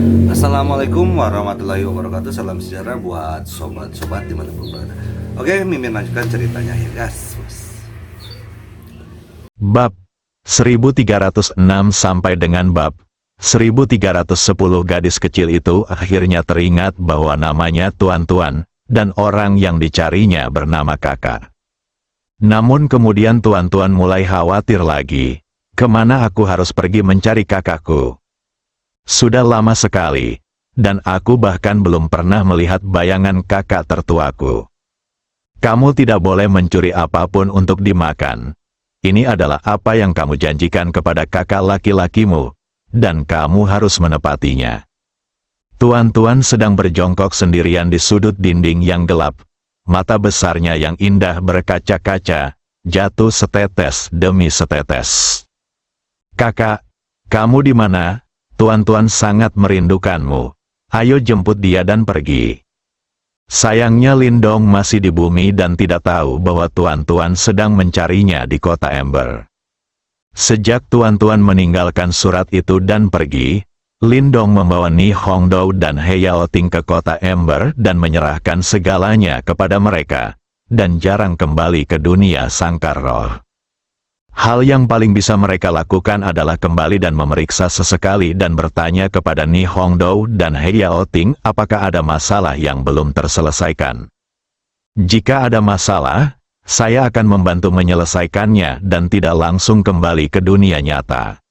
Assalamualaikum warahmatullahi wabarakatuh. Salam sejahtera buat sobat-sobat dimanapun berada. Oke, Mimin lanjutkan ceritanya ya guys. Bab 1306 sampai dengan bab 1310. Gadis kecil itu akhirnya teringat bahwa namanya Tuan-Tuan, dan orang yang dicarinya bernama Kakak. Namun kemudian Tuan-Tuan mulai khawatir lagi. Kemana aku harus pergi mencari kakakku? Sudah lama sekali, dan aku bahkan belum pernah melihat bayangan kakak tertuaku. Kamu tidak boleh mencuri apapun untuk dimakan. Ini adalah apa yang kamu janjikan kepada kakak laki-lakimu, dan kamu harus menepatinya. Tuan-Tuan sedang berjongkok sendirian di sudut dinding yang gelap. Mata besarnya yang indah berkaca-kaca, jatuh setetes demi setetes. Kakak, kamu di mana? Tuan-Tuan sangat merindukanmu. Ayo jemput dia dan pergi. Sayangnya Lindong masih di bumi dan tidak tahu bahwa Tuan-Tuan sedang mencarinya di kota Ember. Sejak Tuan-Tuan meninggalkan surat itu dan pergi, Lindong membawa Ni Hongdou dan He Yaoting ke kota Ember dan menyerahkan segalanya kepada mereka, dan jarang kembali ke dunia sangkar roh. Hal yang paling bisa mereka lakukan adalah kembali dan memeriksa sesekali dan bertanya kepada Ni Hongdou dan He Yaoting apakah ada masalah yang belum terselesaikan. Jika ada masalah, saya akan membantu menyelesaikannya dan tidak langsung kembali ke dunia nyata.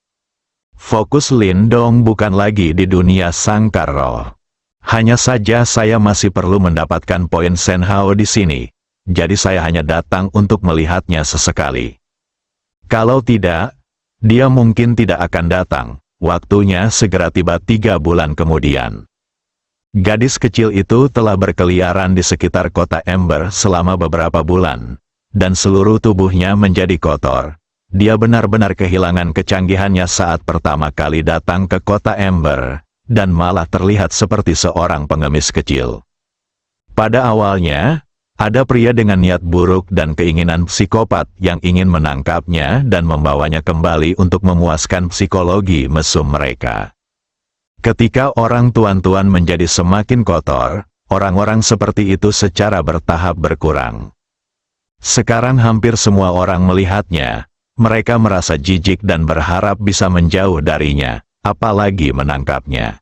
Fokus Lindong bukan lagi di dunia sangkar roh. Hanya saja saya masih perlu mendapatkan poin Senhao di sini, jadi saya hanya datang untuk melihatnya sesekali. Kalau tidak, dia mungkin tidak akan datang. Waktunya segera tiba 3 bulan kemudian. Gadis kecil itu telah berkeliaran di sekitar kota Ember selama beberapa bulan, dan seluruh tubuhnya menjadi kotor. Dia benar-benar kehilangan kecanggihannya saat pertama kali datang ke kota Ember, dan malah terlihat seperti seorang pengemis kecil. Pada awalnya, ada pria dengan niat buruk dan keinginan psikopat yang ingin menangkapnya dan membawanya kembali untuk memuaskan psikologi mesum mereka. Ketika orang Tuan-Tuan menjadi semakin kotor, orang-orang seperti itu secara bertahap berkurang. Sekarang hampir semua orang melihatnya, mereka merasa jijik dan berharap bisa menjauh darinya, apalagi menangkapnya.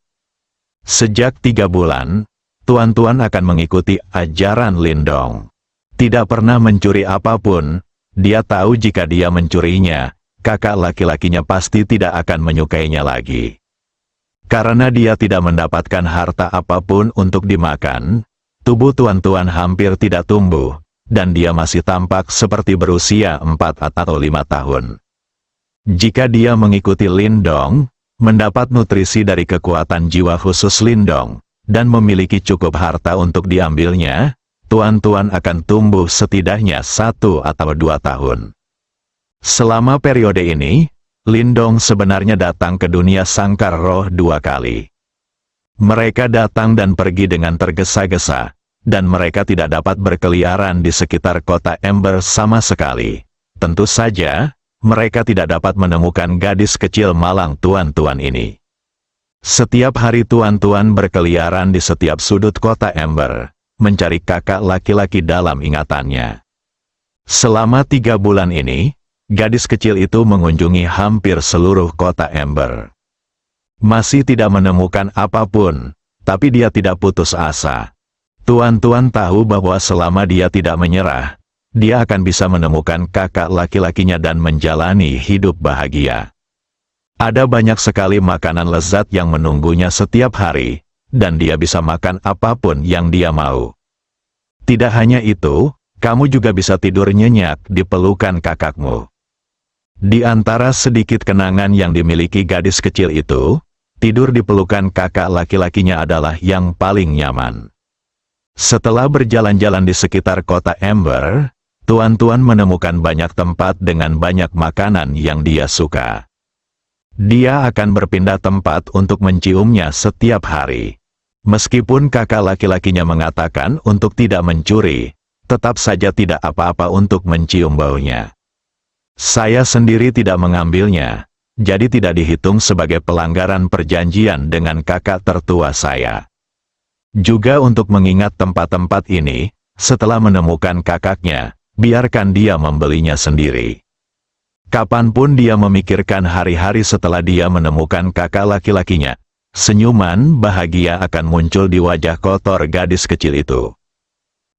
Sejak 3 bulan, Tuan-Tuan akan mengikuti ajaran Lindong. Tidak pernah mencuri apapun, dia tahu jika dia mencurinya, kakak laki-lakinya pasti tidak akan menyukainya lagi. Karena dia tidak mendapatkan harta apapun untuk dimakan, tubuh Tuan-Tuan hampir tidak tumbuh, dan dia masih tampak seperti berusia 4 atau 5 tahun. Jika dia mengikuti Lindong, mendapat nutrisi dari kekuatan jiwa khusus Lindong, dan memiliki cukup harta untuk diambilnya, Tuan-Tuan akan tumbuh setidaknya 1 atau 2 tahun. Selama periode ini, Lindong sebenarnya datang ke dunia sangkar roh 2 kali. Mereka datang dan pergi dengan tergesa-gesa, dan mereka tidak dapat berkeliaran di sekitar kota Ember sama sekali. Tentu saja, mereka tidak dapat menemukan gadis kecil malang Tuan-Tuan ini. Setiap hari Tuan-Tuan berkeliaran di setiap sudut kota Ember, mencari kakak laki-laki dalam ingatannya. Selama 3 bulan ini, gadis kecil itu mengunjungi hampir seluruh kota Ember. Masih tidak menemukan apapun, tapi dia tidak putus asa. Tuan-Tuan tahu bahwa selama dia tidak menyerah, dia akan bisa menemukan kakak laki-lakinya dan menjalani hidup bahagia. Ada banyak sekali makanan lezat yang menunggunya setiap hari, dan dia bisa makan apapun yang dia mau. Tidak hanya itu, kamu juga bisa tidur nyenyak di pelukan kakakmu. Di antara sedikit kenangan yang dimiliki gadis kecil itu, tidur di pelukan kakak laki-lakinya adalah yang paling nyaman. Setelah berjalan-jalan di sekitar kota Ember, Tuan-Tuan menemukan banyak tempat dengan banyak makanan yang dia suka. Dia akan berpindah tempat untuk menciumnya setiap hari. Meskipun kakak laki-lakinya mengatakan untuk tidak mencuri, tetap saja tidak apa-apa untuk mencium baunya. Saya sendiri tidak mengambilnya, jadi tidak dihitung sebagai pelanggaran perjanjian dengan kakak tertua saya. Juga untuk mengingat tempat-tempat ini, setelah menemukan kakaknya, biarkan dia membelinya sendiri. Kapanpun dia memikirkan hari-hari setelah dia menemukan kakak laki-lakinya, senyuman bahagia akan muncul di wajah kotor gadis kecil itu.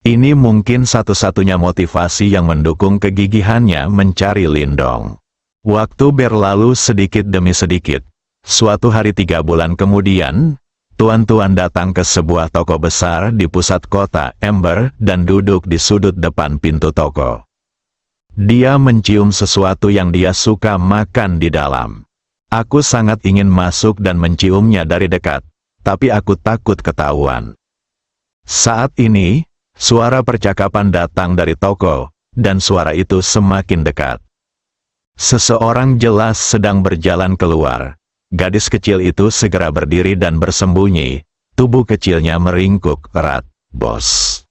Ini mungkin satu-satunya motivasi yang mendukung kegigihannya mencari Lindong. Waktu berlalu sedikit demi sedikit. Suatu hari 3 bulan kemudian, tuan-tuan datang ke sebuah toko besar di pusat kota Ember dan duduk di sudut depan pintu toko. Dia mencium sesuatu yang dia suka makan di dalam. Aku sangat ingin masuk dan menciumnya dari dekat, tapi aku takut ketahuan. Saat ini, suara percakapan datang dari toko, dan suara itu semakin dekat. Seseorang jelas sedang berjalan keluar. Gadis kecil itu segera berdiri dan bersembunyi. Tubuh kecilnya meringkuk erat. Bos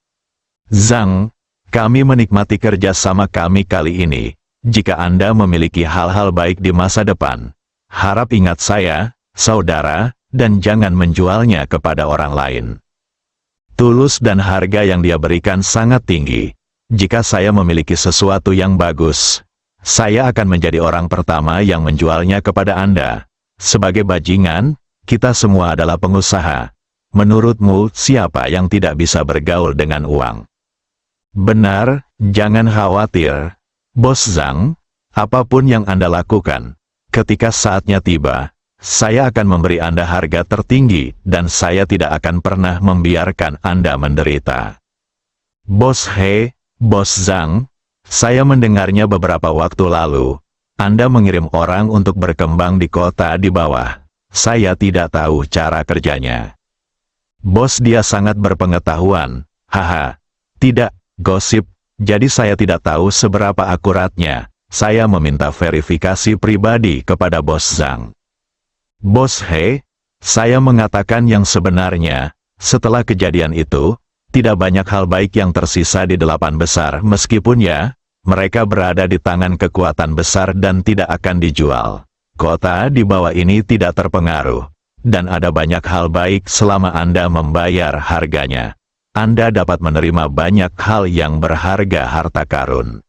Zhang, kami menikmati kerjasama kami kali ini. Jika Anda memiliki hal-hal baik di masa depan, harap ingat saya, saudara, dan jangan menjualnya kepada orang lain. Tulus dan harga yang dia berikan sangat tinggi. Jika saya memiliki sesuatu yang bagus, saya akan menjadi orang pertama yang menjualnya kepada Anda. Sebagai bajingan, kita semua adalah pengusaha. Menurutmu, siapa yang tidak bisa bergaul dengan uang? Benar, jangan khawatir. Bos Zhang, apapun yang Anda lakukan, ketika saatnya tiba, saya akan memberi Anda harga tertinggi dan saya tidak akan pernah membiarkan Anda menderita. Bos He, Bos Zhang, saya mendengarnya beberapa waktu lalu. Anda mengirim orang untuk berkembang di kota di bawah. Saya tidak tahu cara kerjanya. Bos dia sangat berpengetahuan. Haha. Tidak, gosip. Jadi saya tidak tahu seberapa akuratnya. Saya meminta verifikasi pribadi kepada Bos Zhang. Bos He, saya mengatakan yang sebenarnya. Setelah kejadian itu, tidak banyak hal baik yang tersisa di 8 besar meskipun ya, mereka berada di tangan kekuatan besar dan tidak akan dijual. Kota di bawah ini tidak terpengaruh. Dan ada banyak hal baik selama Anda membayar harganya. Anda dapat menerima banyak hal yang berharga harta karun.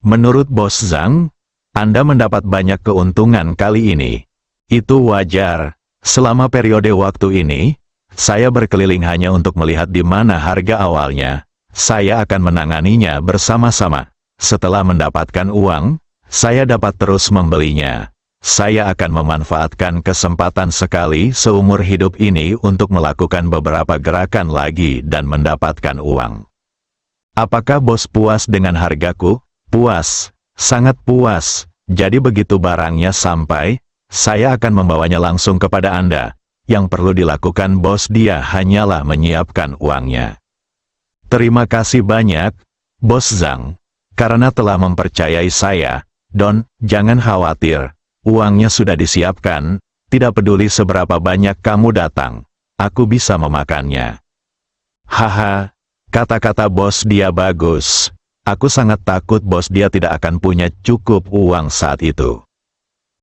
Menurut Bos Zhang, Anda mendapat banyak keuntungan kali ini. Itu wajar. Selama periode waktu ini, saya berkeliling hanya untuk melihat di mana harga awalnya. Saya akan menanganinya bersama-sama. Setelah mendapatkan uang, saya dapat terus membelinya. Saya akan memanfaatkan kesempatan sekali seumur hidup ini untuk melakukan beberapa gerakan lagi dan mendapatkan uang. Apakah bos puas dengan hargaku? Puas, sangat puas. Jadi begitu barangnya sampai, saya akan membawanya langsung kepada Anda. Yang perlu dilakukan bos dia hanyalah menyiapkan uangnya. Terima kasih banyak, Bos Zhang, karena telah mempercayai saya. Don, jangan khawatir, uangnya sudah disiapkan, tidak peduli seberapa banyak kamu datang, aku bisa memakannya. Haha, kata-kata bos dia bagus. Aku sangat takut bos dia tidak akan punya cukup uang saat itu.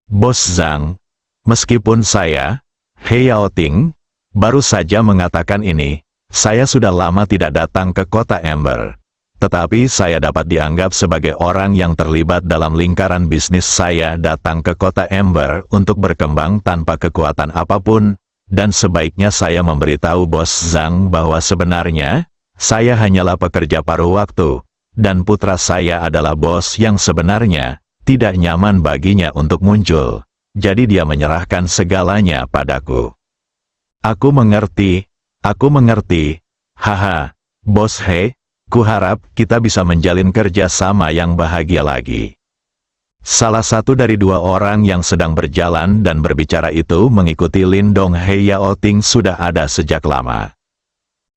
Bos Zhang, meskipun saya, He Yaoting, baru saja mengatakan ini, saya sudah lama tidak datang ke kota Ember. Tetapi saya dapat dianggap sebagai orang yang terlibat dalam lingkaran bisnis. Saya datang ke kota Ember untuk berkembang tanpa kekuatan apapun, dan sebaiknya saya memberitahu Bos Zhang bahwa sebenarnya, saya hanyalah pekerja paruh waktu, dan putra saya adalah bos yang sebenarnya, tidak nyaman baginya untuk muncul. Jadi dia menyerahkan segalanya padaku. Aku mengerti, haha, Bos He, kuharap kita bisa menjalin kerjasama yang bahagia lagi. Salah satu dari 2 orang yang sedang berjalan dan berbicara itu mengikuti Lindong He Yaoting sudah ada sejak lama.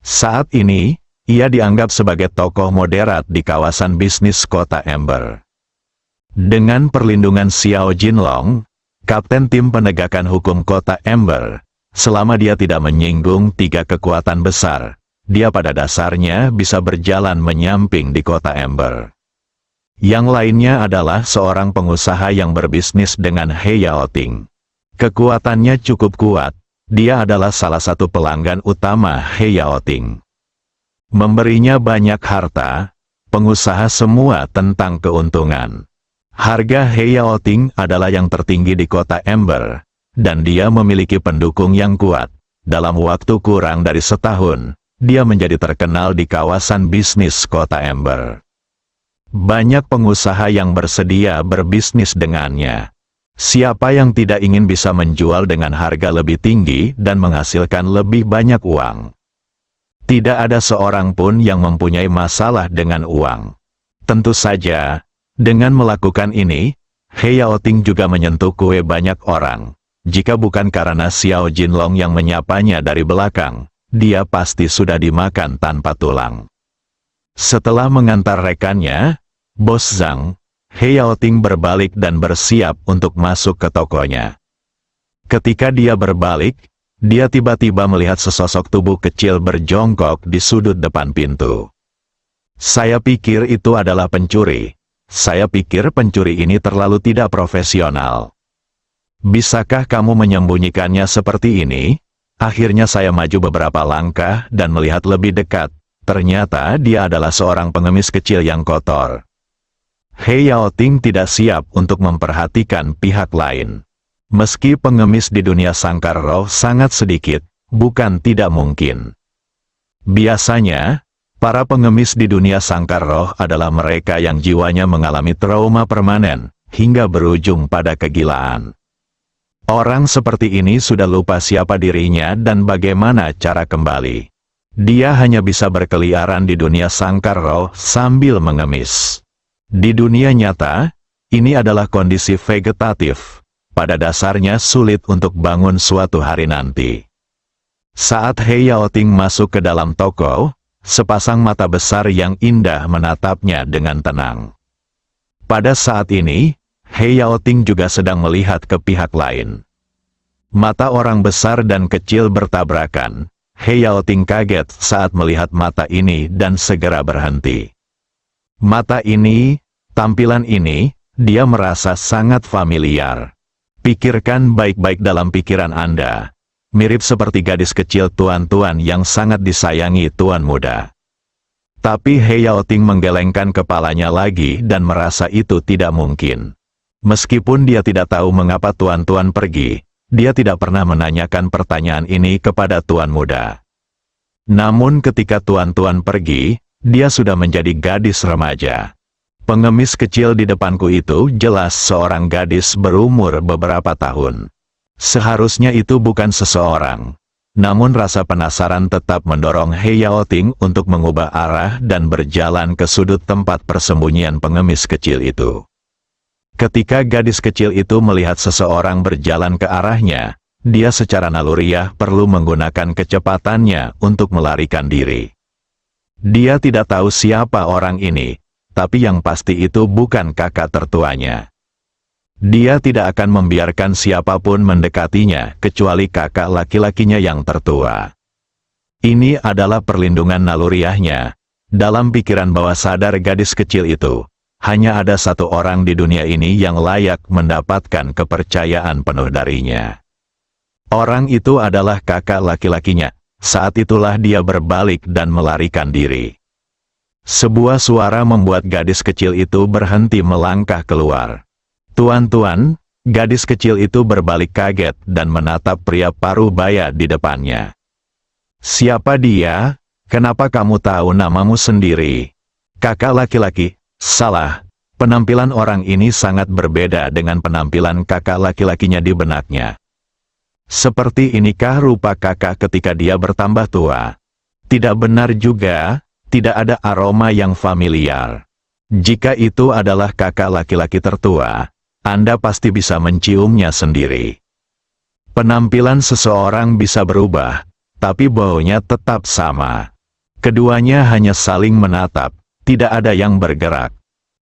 Saat ini, ia dianggap sebagai tokoh moderat di kawasan bisnis kota Ember. Dengan perlindungan Xiao Jinlong, Kapten Tim Penegakan Hukum Kota Ember, selama dia tidak menyinggung 3 kekuatan besar, dia pada dasarnya bisa berjalan menyamping di Kota Ember. Yang lainnya adalah seorang pengusaha yang berbisnis dengan He Yaoting. Kekuatannya cukup kuat. Dia adalah salah satu pelanggan utama He Yaoting. Memberinya banyak harta, pengusaha semua tentang keuntungan. Harga He Yaoting adalah yang tertinggi di kota Ember, dan dia memiliki pendukung yang kuat. Dalam waktu kurang dari setahun, dia menjadi terkenal di kawasan bisnis kota Ember. Banyak pengusaha yang bersedia berbisnis dengannya. Siapa yang tidak ingin bisa menjual dengan harga lebih tinggi dan menghasilkan lebih banyak uang? Tidak ada seorang pun yang mempunyai masalah dengan uang. Tentu saja, dengan melakukan ini, He Yaoting juga menyentuh kue banyak orang. Jika bukan karena Xiao Jinlong yang menyapanya dari belakang, dia pasti sudah dimakan tanpa tulang. Setelah mengantar rekannya, Bos Zhang, He Yaoting berbalik dan bersiap untuk masuk ke tokonya. Ketika dia berbalik, dia tiba-tiba melihat sesosok tubuh kecil berjongkok di sudut depan pintu. Saya pikir itu adalah pencuri. Saya pikir pencuri ini terlalu tidak profesional. Bisakah kamu menyembunyikannya seperti ini? Akhirnya saya maju beberapa langkah dan melihat lebih dekat. Ternyata dia adalah seorang pengemis kecil yang kotor. He Yaoting tidak siap untuk memperhatikan pihak lain. Meski pengemis di dunia sangkar roh sangat sedikit, bukan tidak mungkin. Biasanya, para pengemis di dunia sangkar roh adalah mereka yang jiwanya mengalami trauma permanen, hingga berujung pada kegilaan. Orang seperti ini sudah lupa siapa dirinya dan bagaimana cara kembali. Dia hanya bisa berkeliaran di dunia sangkar roh sambil mengemis. Di dunia nyata, ini adalah kondisi vegetatif. Pada dasarnya sulit untuk bangun suatu hari nanti. Saat He Yaoting masuk ke dalam toko, sepasang mata besar yang indah menatapnya dengan tenang. Pada saat ini, He Yaoting juga sedang melihat ke pihak lain. Mata orang besar dan kecil bertabrakan. He Yaoting kaget saat melihat mata ini dan segera berhenti. Mata ini, tampilan ini, dia merasa sangat familiar. Pikirkan baik-baik dalam pikiran Anda. Mirip seperti gadis kecil tuan-tuan yang sangat disayangi tuan muda. Tapi He Yaoting menggelengkan kepalanya lagi dan merasa itu tidak mungkin. Meskipun dia tidak tahu mengapa tuan-tuan pergi, dia tidak pernah menanyakan pertanyaan ini kepada tuan muda. Namun ketika tuan-tuan pergi, dia sudah menjadi gadis remaja. Pengemis kecil di depanku itu jelas seorang gadis berumur beberapa tahun. Seharusnya itu bukan seseorang. Namun rasa penasaran tetap mendorong He Yaoting untuk mengubah arah dan berjalan ke sudut tempat persembunyian pengemis kecil itu. Ketika gadis kecil itu melihat seseorang berjalan ke arahnya, dia secara naluriah perlu menggunakan kecepatannya untuk melarikan diri. Dia tidak tahu siapa orang ini, tapi yang pasti itu bukan kakak tertuanya. Dia tidak akan membiarkan siapapun mendekatinya kecuali kakak laki-lakinya yang tertua. Ini adalah perlindungan naluriahnya. Dalam pikiran bawah sadar gadis kecil itu, hanya ada satu orang di dunia ini yang layak mendapatkan kepercayaan penuh darinya. Orang itu adalah kakak laki-lakinya. Saat itulah dia berbalik dan melarikan diri. Sebuah suara membuat gadis kecil itu berhenti melangkah keluar. Tuan-tuan, gadis kecil itu berbalik kaget dan menatap pria paruh baya di depannya. Siapa dia? Kenapa kamu tahu namamu sendiri? Kakak laki-laki. Salah, penampilan orang ini sangat berbeda dengan penampilan kakak laki-lakinya di benaknya. Seperti inikah rupa kakak ketika dia bertambah tua? Tidak benar juga, tidak ada aroma yang familiar. Jika itu adalah kakak laki-laki tertua, Anda pasti bisa menciumnya sendiri. Penampilan seseorang bisa berubah, tapi baunya tetap sama. Keduanya hanya saling menatap. Tidak ada yang bergerak.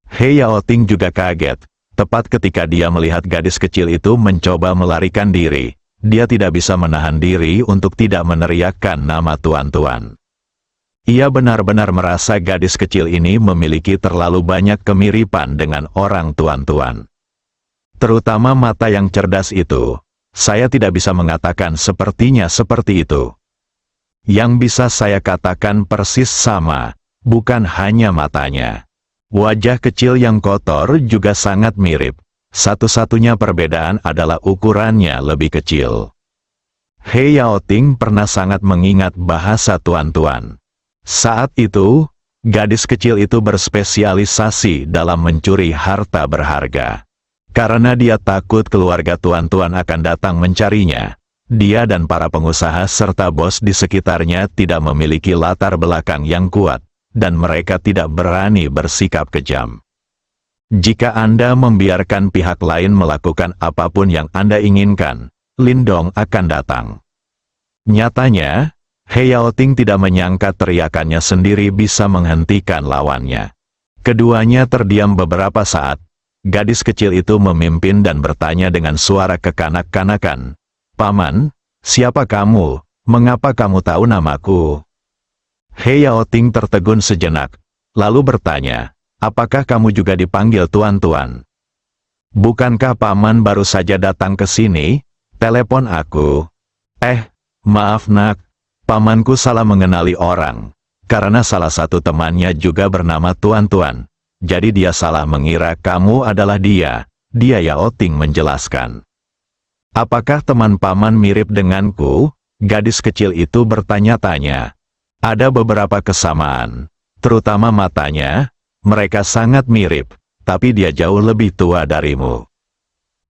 He Yaoting juga kaget, tepat ketika dia melihat gadis kecil itu mencoba melarikan diri. Dia tidak bisa menahan diri untuk tidak meneriakkan nama tuan-tuan. Ia benar-benar merasa gadis kecil ini memiliki terlalu banyak kemiripan dengan orang tuan-tuan. Terutama mata yang cerdas itu. Saya tidak bisa mengatakan sepertinya seperti itu. Yang bisa saya katakan persis sama, bukan hanya matanya. Wajah kecil yang kotor juga sangat mirip. Satu-satunya perbedaan adalah ukurannya lebih kecil. He Yaoting pernah sangat mengingat bahasa tuan-tuan. Saat itu, gadis kecil itu berspesialisasi dalam mencuri harta berharga. Karena dia takut keluarga tuan-tuan akan datang mencarinya, dia dan para pengusaha serta bos di sekitarnya tidak memiliki latar belakang yang kuat, dan mereka tidak berani bersikap kejam. Jika Anda membiarkan pihak lain melakukan apapun yang Anda inginkan, Lindong akan datang. Nyatanya, He Yaoting tidak menyangka teriakannya sendiri bisa menghentikan lawannya. Keduanya terdiam beberapa saat. Gadis kecil itu memimpin dan bertanya dengan suara kekanak-kanakan. "Paman, siapa kamu? Mengapa kamu tahu namaku?" He Yaoting tertegun sejenak, lalu bertanya, "Apakah kamu juga dipanggil tuan-tuan? Bukankah paman baru saja datang ke sini? Telepon aku." Maaf nak, pamanku salah mengenali orang, karena salah satu temannya juga bernama tuan-tuan. Jadi dia salah mengira kamu adalah dia, Yaoting menjelaskan. "Apakah teman paman mirip denganku?" Gadis kecil itu bertanya-tanya. "Ada beberapa kesamaan, terutama matanya, mereka sangat mirip, tapi dia jauh lebih tua darimu.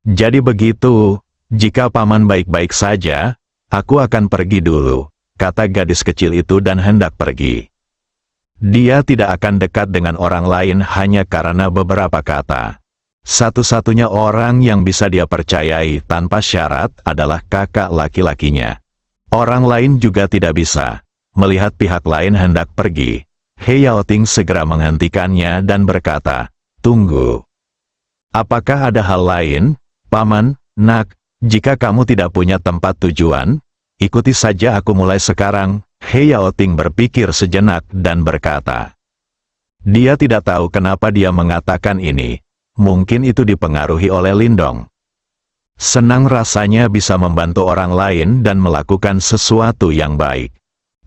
Jadi begitu, jika paman baik-baik saja, aku akan pergi dulu," kata gadis kecil itu dan hendak pergi. Dia tidak akan dekat dengan orang lain hanya karena beberapa kata. Satu-satunya orang yang bisa dia percayai tanpa syarat adalah kakak laki-lakinya. Orang lain juga tidak bisa. Melihat pihak lain hendak pergi, He Yaoting segera menghentikannya dan berkata, "Tunggu. Apakah ada hal lain, paman, nak? Jika kamu tidak punya tempat tujuan, ikuti saja aku mulai sekarang." He Yaoting berpikir sejenak dan berkata. Dia tidak tahu kenapa dia mengatakan ini. Mungkin itu dipengaruhi oleh Lindong. Senang rasanya bisa membantu orang lain dan melakukan sesuatu yang baik.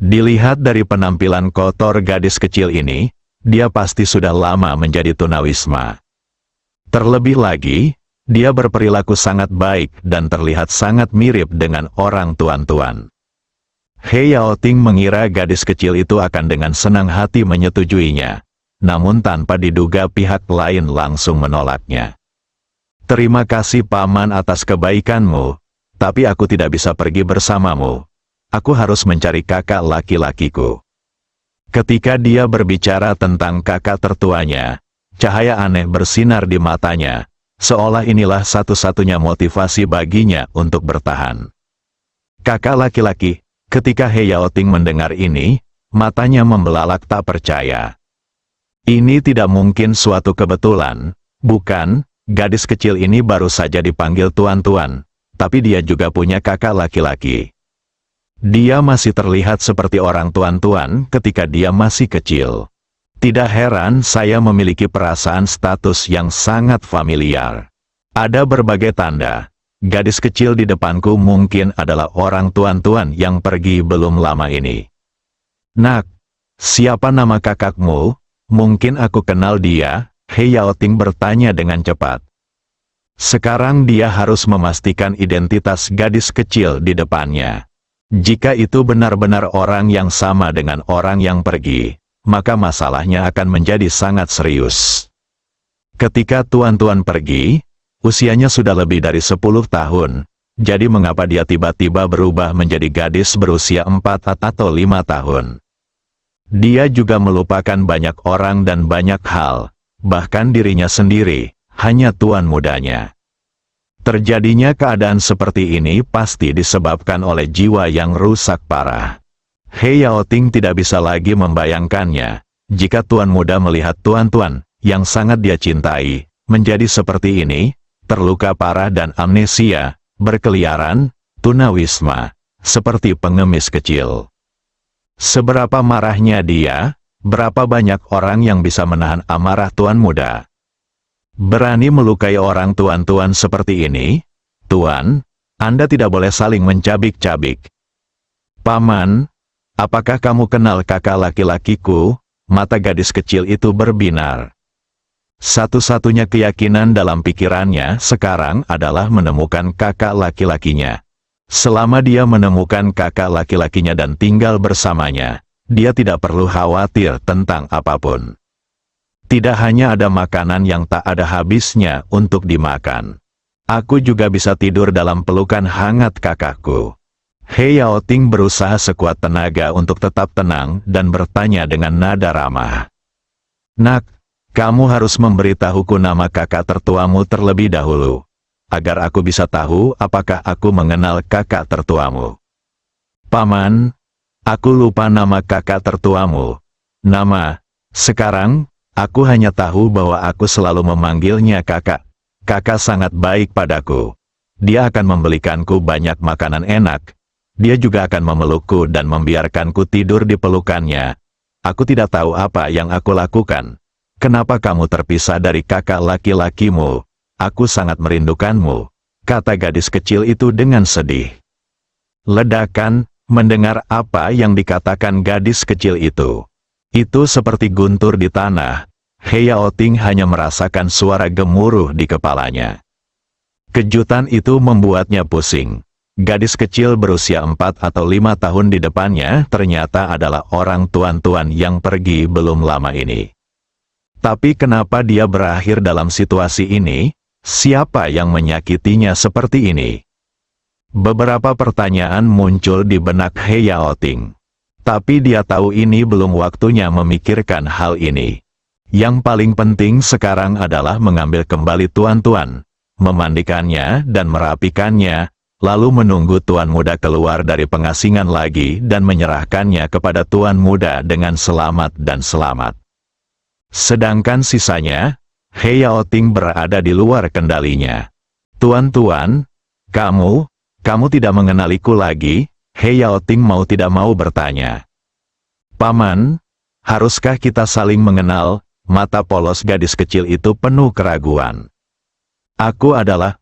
Dilihat dari penampilan kotor gadis kecil ini, dia pasti sudah lama menjadi tunawisma. Terlebih lagi, dia berperilaku sangat baik dan terlihat sangat mirip dengan orang tuan-tuan. He Yaoting mengira gadis kecil itu akan dengan senang hati menyetujuinya, namun tanpa diduga pihak lain langsung menolaknya. "Terima kasih paman atas kebaikanmu, tapi aku tidak bisa pergi bersamamu. Aku harus mencari kakak laki-lakiku." Ketika dia berbicara tentang kakak tertuanya, cahaya aneh bersinar di matanya, seolah inilah satu-satunya motivasi baginya untuk bertahan. "Kakak laki-laki." Ketika He Yaoting mendengar ini, matanya membelalak tak percaya. Ini tidak mungkin suatu kebetulan, bukan? Gadis kecil ini baru saja dipanggil tuan-tuan, tapi dia juga punya kakak laki-laki. Dia masih terlihat seperti orang tuan-tuan ketika dia masih kecil. Tidak heran saya memiliki perasaan status yang sangat familiar. Ada berbagai tanda. Gadis kecil di depanku mungkin adalah orang tuan-tuan yang pergi belum lama ini. "Nak, siapa nama kakakmu? Mungkin aku kenal dia," He Yaoting bertanya dengan cepat. Sekarang dia harus memastikan identitas gadis kecil di depannya. Jika itu benar-benar orang yang sama dengan orang yang pergi, maka masalahnya akan menjadi sangat serius. Ketika tuan-tuan pergi, usianya sudah lebih dari 10 tahun, jadi mengapa dia tiba-tiba berubah menjadi gadis berusia 4 atau 5 tahun? Dia juga melupakan banyak orang dan banyak hal, bahkan dirinya sendiri, hanya tuan mudanya. Terjadinya keadaan seperti ini pasti disebabkan oleh jiwa yang rusak parah. He Yaoting tidak bisa lagi membayangkannya, jika tuan muda melihat tuan-tuan, yang sangat dia cintai, menjadi seperti ini, terluka parah dan amnesia, berkeliaran, tunawisma, seperti pengemis kecil. Seberapa marahnya dia, berapa banyak orang yang bisa menahan amarah tuan muda? Berani melukai orang tuan-tuan seperti ini? Tuan, Anda tidak boleh saling mencabik-cabik. Paman, apakah kamu kenal kakak laki-lakiku? Mata gadis kecil itu berbinar. Satu-satunya keyakinan dalam pikirannya sekarang adalah menemukan kakak laki-lakinya. Selama dia menemukan kakak laki-lakinya dan tinggal bersamanya, dia tidak perlu khawatir tentang apapun. Tidak hanya ada makanan yang tak ada habisnya untuk dimakan. Aku juga bisa tidur dalam pelukan hangat kakakku. He Yaoting berusaha sekuat tenaga untuk tetap tenang dan bertanya dengan nada ramah. Nak, kamu harus memberitahuku nama kakak tertuamu terlebih dahulu, agar aku bisa tahu apakah aku mengenal kakak tertuamu. Paman, aku lupa nama kakak tertuamu. Nama, sekarang, aku hanya tahu bahwa aku selalu memanggilnya kakak. Kakak sangat baik padaku. Dia akan membelikanku banyak makanan enak. Dia juga akan memelukku dan membiarkanku tidur di pelukannya. Aku tidak tahu apa yang aku lakukan. Kenapa kamu terpisah dari kakak laki-lakimu? Aku sangat merindukanmu, kata gadis kecil itu dengan sedih. Ledakan, mendengar apa yang dikatakan gadis kecil itu. Itu seperti guntur di tanah. He Yaoting hanya merasakan suara gemuruh di kepalanya. Kejutan itu membuatnya pusing. Gadis kecil berusia 4 atau 5 tahun di depannya ternyata adalah orang tuan-tuan yang pergi belum lama ini. Tapi kenapa dia berakhir dalam situasi ini? Siapa yang menyakitinya seperti ini? Beberapa pertanyaan muncul di benak He Yaoting. Tapi dia tahu ini belum waktunya memikirkan hal ini. Yang paling penting sekarang adalah mengambil kembali tuan-tuan, memandikannya dan merapikannya, lalu menunggu tuan muda keluar dari pengasingan lagi dan menyerahkannya kepada tuan muda dengan selamat dan selamat. Sedangkan sisanya, He Yaoting berada di luar kendalinya. Tuan-tuan, kamu tidak mengenaliku lagi? He Yaoting mau tidak mau bertanya. Paman, haruskah kita saling mengenal? Mata polos gadis kecil itu penuh keraguan. Aku adalah,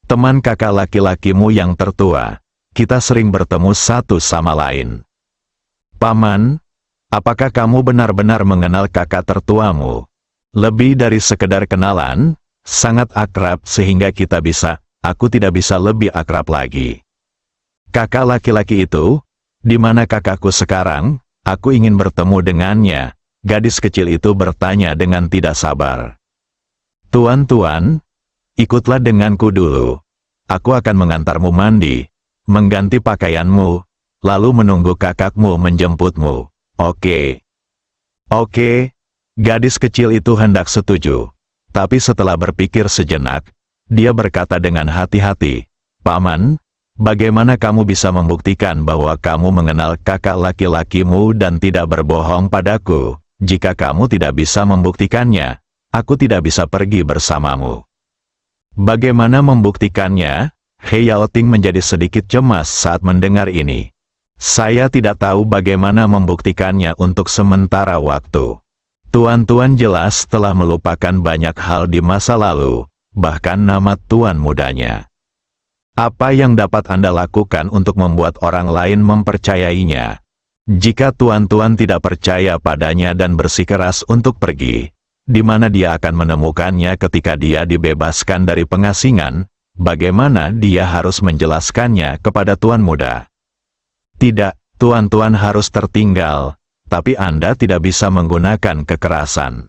teman kakak laki-lakimu yang tertua. Kita sering bertemu satu sama lain. Paman, apakah kamu benar-benar mengenal kakak tertuamu? Lebih dari sekedar kenalan, sangat akrab sehingga aku tidak bisa lebih akrab lagi. Kakak laki-laki itu, di mana kakakku sekarang? Aku ingin bertemu dengannya. Gadis kecil itu bertanya dengan tidak sabar. Tuan-tuan, ikutlah denganku dulu. Aku akan mengantarmu mandi, mengganti pakaianmu, lalu menunggu kakakmu menjemputmu. Oke. Oke. Gadis kecil itu hendak setuju. Tapi setelah berpikir sejenak, dia berkata dengan hati-hati, Paman, bagaimana kamu bisa membuktikan bahwa kamu mengenal kakak laki-lakimu dan tidak berbohong padaku? Jika kamu tidak bisa membuktikannya, aku tidak bisa pergi bersamamu. Bagaimana membuktikannya? He Yaoting menjadi sedikit cemas saat mendengar ini. Saya tidak tahu bagaimana membuktikannya untuk sementara waktu. Tuan-tuan jelas telah melupakan banyak hal di masa lalu, bahkan nama tuan mudanya. Apa yang dapat Anda lakukan untuk membuat orang lain mempercayainya? Jika tuan-tuan tidak percaya padanya dan bersikeras untuk pergi, di mana dia akan menemukannya ketika dia dibebaskan dari pengasingan, bagaimana dia harus menjelaskannya kepada tuan muda? Tidak, tuan-tuan harus tertinggal, tapi Anda tidak bisa menggunakan kekerasan.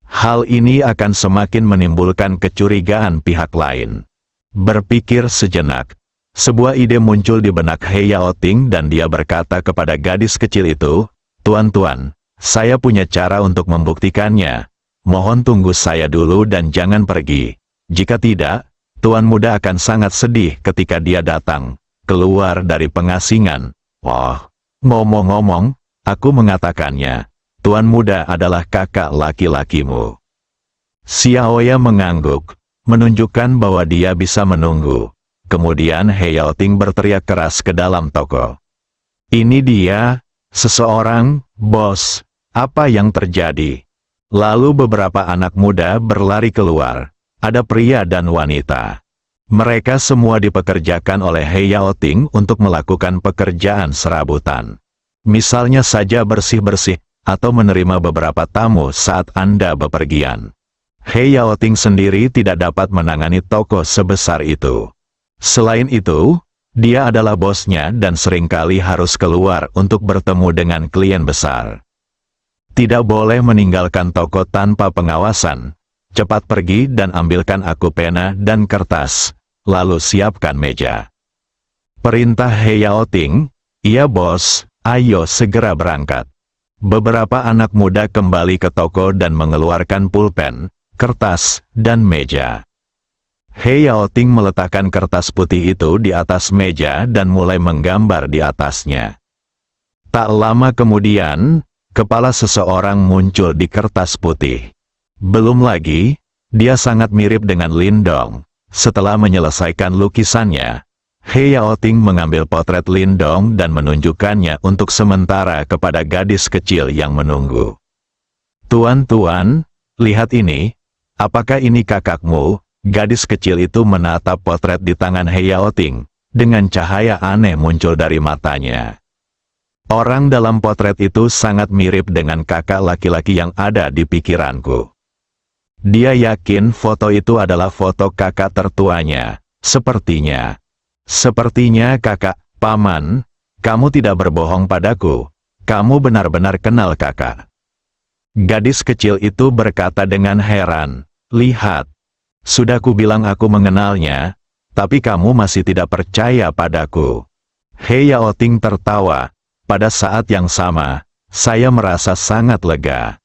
Hal ini akan semakin menimbulkan kecurigaan pihak lain. Berpikir sejenak, sebuah ide muncul di benak He Yaoting dan dia berkata kepada gadis kecil itu, Tuan-tuan, saya punya cara untuk membuktikannya. Mohon tunggu saya dulu dan jangan pergi. Jika tidak, tuan muda akan sangat sedih ketika dia datang, keluar dari pengasingan. Oh, ngomong-ngomong, aku mengatakannya, tuan muda adalah kakak laki-lakimu. Xiaoya mengangguk, menunjukkan bahwa dia bisa menunggu. Kemudian He Yaoting berteriak keras ke dalam toko. Ini dia, seseorang, bos. Apa yang terjadi? Lalu beberapa anak muda berlari keluar. Ada pria dan wanita. Mereka semua dipekerjakan oleh He Yaoting untuk melakukan pekerjaan serabutan. Misalnya saja bersih-bersih, atau menerima beberapa tamu saat Anda bepergian. He Yaoting sendiri tidak dapat menangani toko sebesar itu. Selain itu, dia adalah bosnya dan seringkali harus keluar untuk bertemu dengan klien besar. Tidak boleh meninggalkan toko tanpa pengawasan. Cepat pergi dan ambilkan aku pena dan kertas, lalu siapkan meja. Perintah He Yaoting, iya bos, ayo segera berangkat. Beberapa anak muda kembali ke toko dan mengeluarkan pulpen, kertas, dan meja. He Yaoting meletakkan kertas putih itu di atas meja dan mulai menggambar di atasnya. Tak lama kemudian, kepala seseorang muncul di kertas putih. Belum lagi, dia sangat mirip dengan Lindong. Setelah menyelesaikan lukisannya, He Yaoting mengambil potret Lindong dan menunjukkannya untuk sementara kepada gadis kecil yang menunggu. Tuan-tuan, lihat ini. Apakah ini kakakmu? Gadis kecil itu menatap potret di tangan He Yaoting. Dengan cahaya aneh muncul dari matanya. Orang dalam potret itu sangat mirip dengan kakak laki-laki yang ada di pikiranku. Dia yakin foto itu adalah foto kakak tertuanya. Sepertinya kakak, paman, kamu tidak berbohong padaku. Kamu benar-benar kenal kakak. Gadis kecil itu berkata dengan heran, lihat, sudah kubilang aku mengenalnya, tapi kamu masih tidak percaya padaku. He Yaoting tertawa. Pada saat yang sama, saya merasa sangat lega.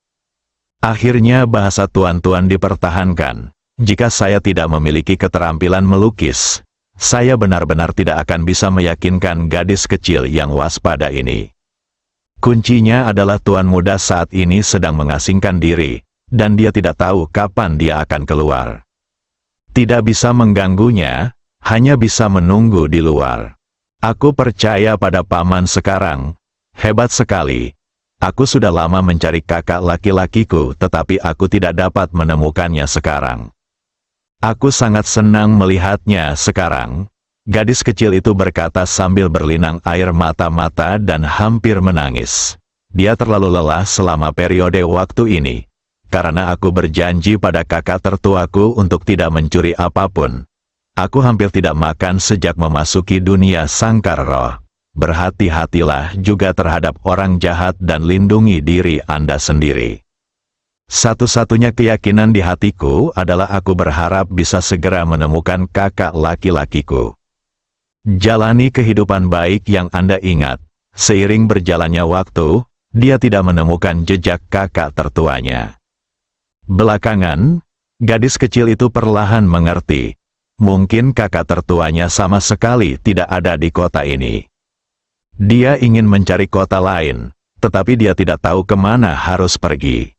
Akhirnya bahasa tuan-tuan dipertahankan. Jika saya tidak memiliki keterampilan melukis, saya benar-benar tidak akan bisa meyakinkan gadis kecil yang waspada ini. Kuncinya adalah tuan muda saat ini sedang mengasingkan diri, dan dia tidak tahu kapan dia akan keluar. Tidak bisa mengganggunya, hanya bisa menunggu di luar. Aku percaya pada paman sekarang. Hebat sekali. Aku sudah lama mencari kakak laki-lakiku tetapi aku tidak dapat menemukannya sekarang. Aku sangat senang melihatnya sekarang. Gadis kecil itu berkata sambil berlinang air mata-mata dan hampir menangis. Dia terlalu lelah selama periode waktu ini. Karena aku berjanji pada kakak tertuaku untuk tidak mencuri apapun. Aku hampir tidak makan sejak memasuki dunia sangkar roh. Berhati-hatilah juga terhadap orang jahat dan lindungi diri Anda sendiri. Satu-satunya keyakinan di hatiku adalah aku berharap bisa segera menemukan kakak laki-lakiku. Jalani kehidupan baik yang Anda ingat. Seiring berjalannya waktu, dia tidak menemukan jejak kakak tertuanya. Belakangan, gadis kecil itu perlahan mengerti. Mungkin kakak tertuanya sama sekali tidak ada di kota ini. Dia ingin mencari kota lain, tetapi dia tidak tahu kemana harus pergi.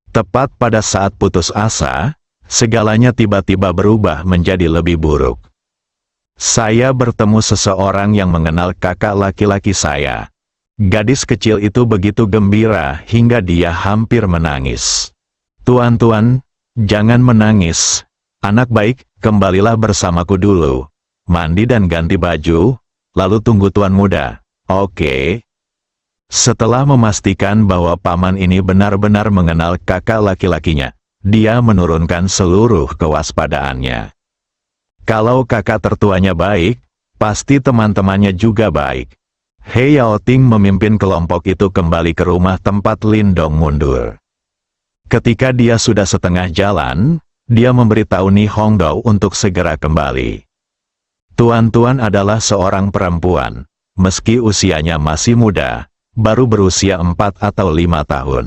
Tepat pada saat putus asa, segalanya tiba-tiba berubah menjadi lebih buruk. Saya bertemu seseorang yang mengenal kakak laki-laki saya. Gadis kecil itu begitu gembira hingga dia hampir menangis. Tuan-tuan, jangan menangis. Anak baik, kembalilah bersamaku dulu. Mandi dan ganti baju. Lalu tunggu tuan muda, oke? Setelah memastikan bahwa paman ini benar-benar mengenal kakak laki-lakinya, dia menurunkan seluruh kewaspadaannya. Kalau kakak tertuanya baik, pasti teman-temannya juga baik. He Yaoting memimpin kelompok itu kembali ke rumah tempat Lindong mundur. Ketika dia sudah setengah jalan, dia memberitahu Ni Hongdou untuk segera kembali. Tuan-tuan adalah seorang perempuan, meski usianya masih muda, baru berusia 4 atau 5 tahun.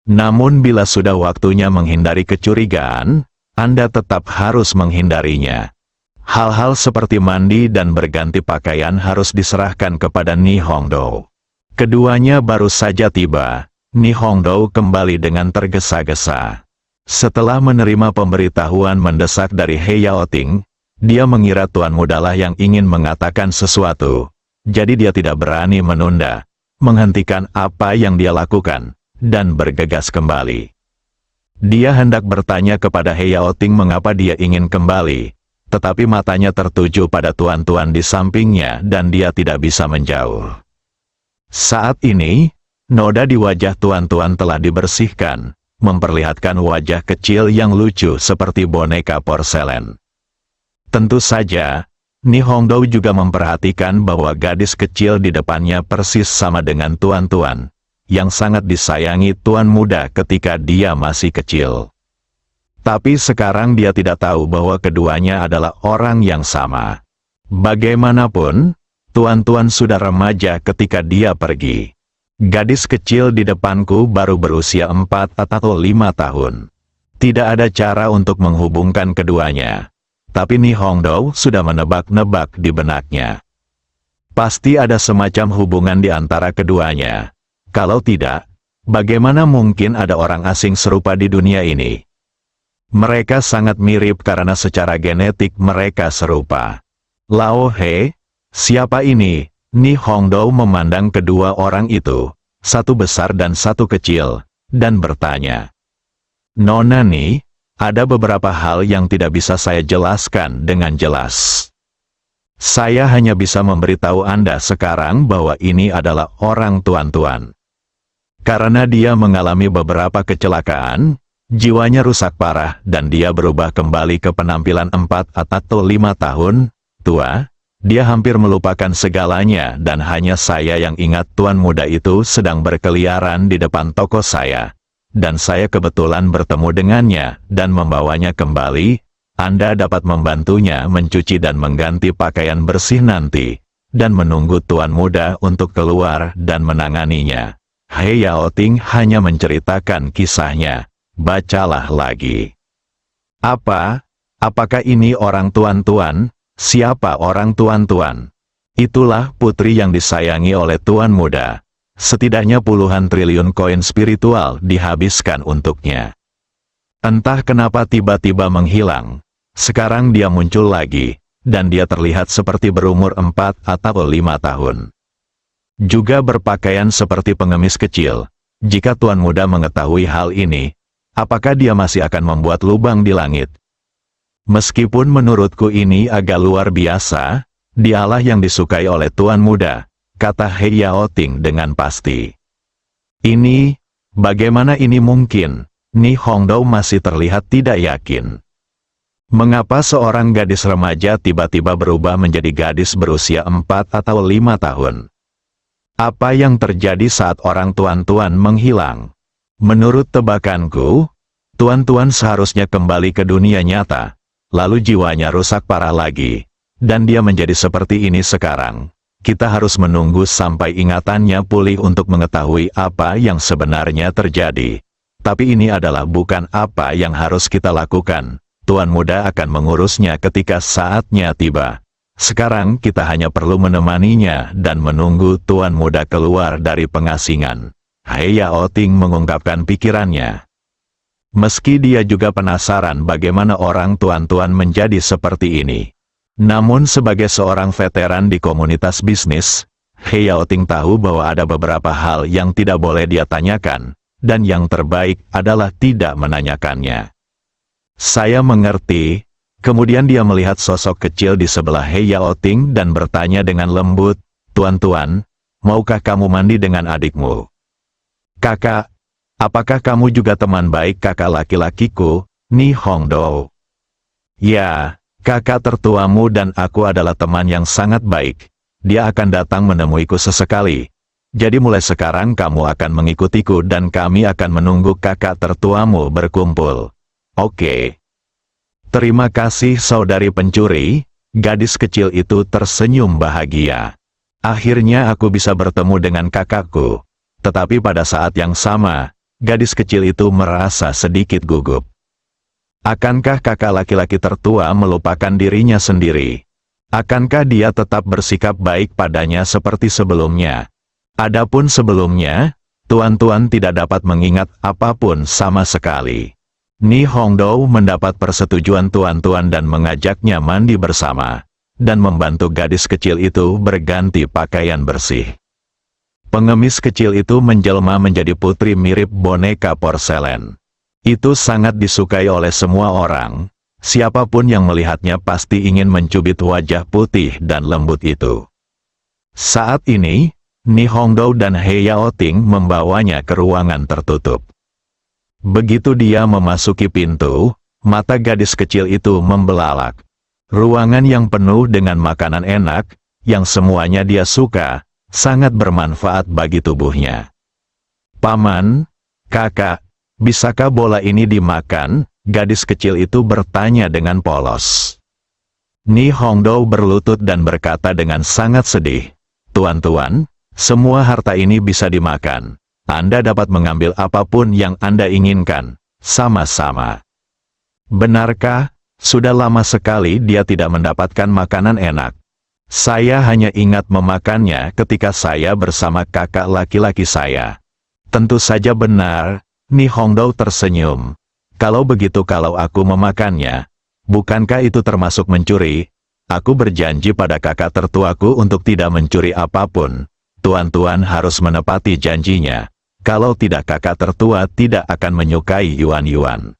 Namun bila sudah waktunya menghindari kecurigaan, Anda tetap harus menghindarinya. Hal-hal seperti mandi dan berganti pakaian harus diserahkan kepada Ni Hongdou. Keduanya baru saja tiba, Ni Hongdou kembali dengan tergesa-gesa. Setelah menerima pemberitahuan mendesak dari He Yaoting, dia mengira tuan mudalah yang ingin mengatakan sesuatu. jadi dia tidak berani menunda, menghentikan apa yang dia lakukan, dan bergegas kembali. Dia hendak bertanya kepada He Yaoting mengapa dia ingin kembali, tetapi matanya tertuju pada tuan-tuan di sampingnya dan dia tidak bisa menjauh. Saat ini, noda di wajah tuan-tuan telah dibersihkan, memperlihatkan wajah kecil yang lucu seperti boneka porselen. Tentu saja, Ni Hongdou juga memperhatikan bahwa gadis kecil di depannya persis sama dengan tuan-tuan, yang sangat disayangi tuan muda ketika dia masih kecil. Tapi sekarang dia tidak tahu bahwa keduanya adalah orang yang sama. Bagaimanapun, tuan-tuan sudah remaja ketika dia pergi. Gadis kecil di depanku baru berusia 4 atau 5 tahun. Tidak ada cara untuk menghubungkan keduanya. Tapi Ni Hongdou sudah menebak-nebak di benaknya. Pasti ada semacam hubungan di antara keduanya. Kalau tidak, bagaimana mungkin ada orang asing serupa di dunia ini? Mereka sangat mirip karena secara genetik mereka serupa. Lao He, siapa ini? Ni Hongdou memandang kedua orang itu, satu besar dan satu kecil, dan bertanya. Nona Ni, ada beberapa hal yang tidak bisa saya jelaskan dengan jelas. Saya hanya bisa memberitahu Anda sekarang bahwa ini adalah orang tuan-tuan. Karena dia mengalami beberapa kecelakaan, jiwanya rusak parah dan dia berubah kembali ke penampilan 4 atau 5 tahun tua. Dia hampir melupakan segalanya dan hanya saya yang ingat tuan muda itu sedang berkeliaran di depan toko saya. Dan saya kebetulan bertemu dengannya dan membawanya kembali. Anda dapat membantunya mencuci dan mengganti pakaian bersih nanti, dan menunggu tuan muda untuk keluar dan menanganinya. He Yaoting hanya menceritakan kisahnya. Bacalah lagi. Apakah ini orang tuan-tuan? Siapa orang tuan-tuan? Itulah putri yang disayangi oleh tuan muda. Setidaknya puluhan triliun koin spiritual dihabiskan untuknya. Entah kenapa tiba-tiba menghilang. Sekarang dia muncul lagi, dan dia terlihat seperti berumur 4 atau 5 tahun. Juga berpakaian seperti pengemis kecil. Jika tuan muda mengetahui hal ini, apakah dia masih akan membuat lubang di langit? Meskipun menurutku ini agak luar biasa, dialah yang disukai oleh tuan muda, kata He Yaoting dengan pasti. Bagaimana ini mungkin? Ni Hongdou masih terlihat tidak yakin. Mengapa seorang gadis remaja tiba-tiba berubah menjadi gadis berusia 4 atau 5 tahun? Apa yang terjadi saat orang tuan-tuan menghilang? Menurut tebakanku, tuan-tuan seharusnya kembali ke dunia nyata, lalu jiwanya rusak parah lagi, dan dia menjadi seperti ini sekarang. Kita harus menunggu sampai ingatannya pulih untuk mengetahui apa yang sebenarnya terjadi. Tapi ini adalah bukan apa yang harus kita lakukan. Tuan muda akan mengurusnya ketika saatnya tiba. Sekarang kita hanya perlu menemaninya dan menunggu tuan muda keluar dari pengasingan. He Yaoting mengungkapkan pikirannya. Meski dia juga penasaran bagaimana orang tuan-tuan menjadi seperti ini. Namun sebagai seorang veteran di komunitas bisnis, He Yaoting tahu bahwa ada beberapa hal yang tidak boleh dia tanyakan, dan yang terbaik adalah tidak menanyakannya. Saya mengerti. Kemudian dia melihat sosok kecil di sebelah He Yaoting dan bertanya dengan lembut, "Tuan-tuan, maukah kamu mandi dengan adikmu?" "Kakak, apakah kamu juga teman baik kakak laki-lakiku, Ni Hongdou?" "Ya. Kakak tertuamu dan aku adalah teman yang sangat baik. Dia akan datang menemuiku sesekali. Jadi mulai sekarang kamu akan mengikutiku dan kami akan menunggu kakak tertuamu berkumpul." "Oke." "Terima kasih saudari pencuri." Gadis kecil itu tersenyum bahagia. "Akhirnya aku bisa bertemu dengan kakakku." Tetapi pada saat yang sama, gadis kecil itu merasa sedikit gugup. Akankah kakak laki-laki tertua melupakan dirinya sendiri? Akankah dia tetap bersikap baik padanya seperti sebelumnya? Adapun sebelumnya, tuan-tuan tidak dapat mengingat apapun sama sekali. Ni Hongdou mendapat persetujuan tuan-tuan dan mengajaknya mandi bersama. dan membantu gadis kecil itu berganti pakaian bersih. Pengemis kecil itu menjelma menjadi putri mirip boneka porselen. Itu sangat disukai oleh semua orang. Siapapun yang melihatnya pasti ingin mencubit wajah putih dan lembut itu. Saat ini, Ni Hongdou dan He Yaoting membawanya ke ruangan tertutup. Begitu dia memasuki pintu, mata gadis kecil itu membelalak. Ruangan yang penuh dengan makanan enak, yang semuanya dia suka, sangat bermanfaat bagi tubuhnya. "Paman, kakak, bisakah bola ini dimakan?" Gadis kecil itu bertanya dengan polos. Ni Hongdou berlutut dan berkata dengan sangat sedih, "Tuan-tuan, semua harta ini bisa dimakan. Anda dapat mengambil apapun yang Anda inginkan, sama-sama." "Benarkah? Sudah lama sekali dia tidak mendapatkan makanan enak. Saya hanya ingat memakannya ketika saya bersama kakak laki-laki saya." "Tentu saja benar." Ni Hongdou tersenyum. "Kalau begitu, kalau aku memakannya, bukankah itu termasuk mencuri? Aku berjanji pada kakak tertuaku untuk tidak mencuri apapun. Tuan-tuan harus menepati janjinya. Kalau tidak, kakak tertua tidak akan menyukai yuan-yuan."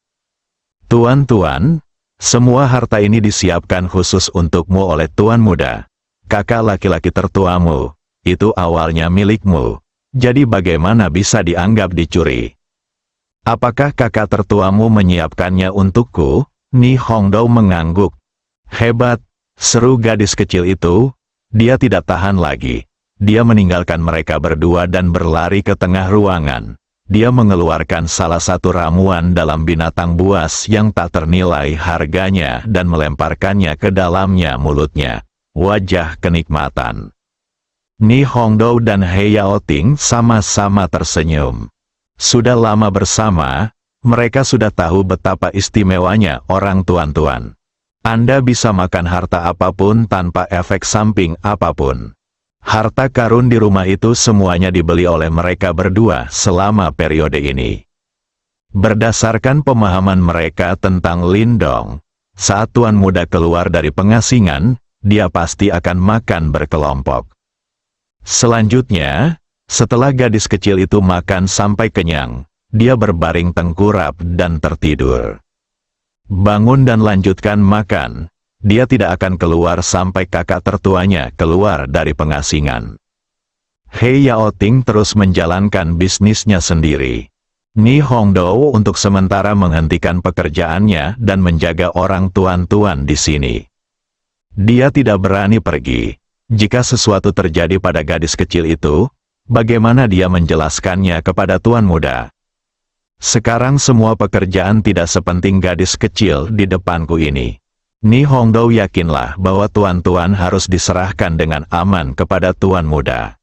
"Tuan-tuan, semua harta ini disiapkan khusus untukmu oleh Tuan Muda. Kakak laki-laki tertuamu, itu awalnya milikmu. Jadi bagaimana bisa dianggap dicuri?" "Apakah kakak tertuamu menyiapkannya untukku?" Ni Hongdou mengangguk. "Hebat," seru gadis kecil itu. Dia tidak tahan lagi. Dia meninggalkan mereka berdua dan berlari ke tengah ruangan. Dia mengeluarkan salah satu ramuan dalam binatang buas yang tak ternilai harganya dan melemparkannya ke dalamnya mulutnya. Wajah kenikmatan. Ni Hongdou dan He Yaoting sama-sama tersenyum. Sudah lama bersama, mereka sudah tahu betapa istimewanya orang tuan-tuan. Anda bisa makan harta apapun tanpa efek samping apapun. Harta karun di rumah itu semuanya dibeli oleh mereka berdua selama periode ini. Berdasarkan pemahaman mereka tentang Lindong, saat Tuan Muda keluar dari pengasingan, dia pasti akan makan berkelompok. Selanjutnya, setelah gadis kecil itu makan sampai kenyang, dia berbaring tengkurap dan tertidur. Bangun dan lanjutkan makan. Dia tidak akan keluar sampai kakak tertuanya keluar dari pengasingan. He Yaoting terus menjalankan bisnisnya sendiri. Ni Hongdou untuk sementara menghentikan pekerjaannya dan menjaga orang tuan-tuan di sini. Dia tidak berani pergi. Jika sesuatu terjadi pada gadis kecil itu, bagaimana dia menjelaskannya kepada Tuan Muda? Sekarang semua pekerjaan tidak sepenting gadis kecil di depanku ini. Ni Hongdou yakinlah bahwa tuan-tuan harus diserahkan dengan aman kepada Tuan Muda.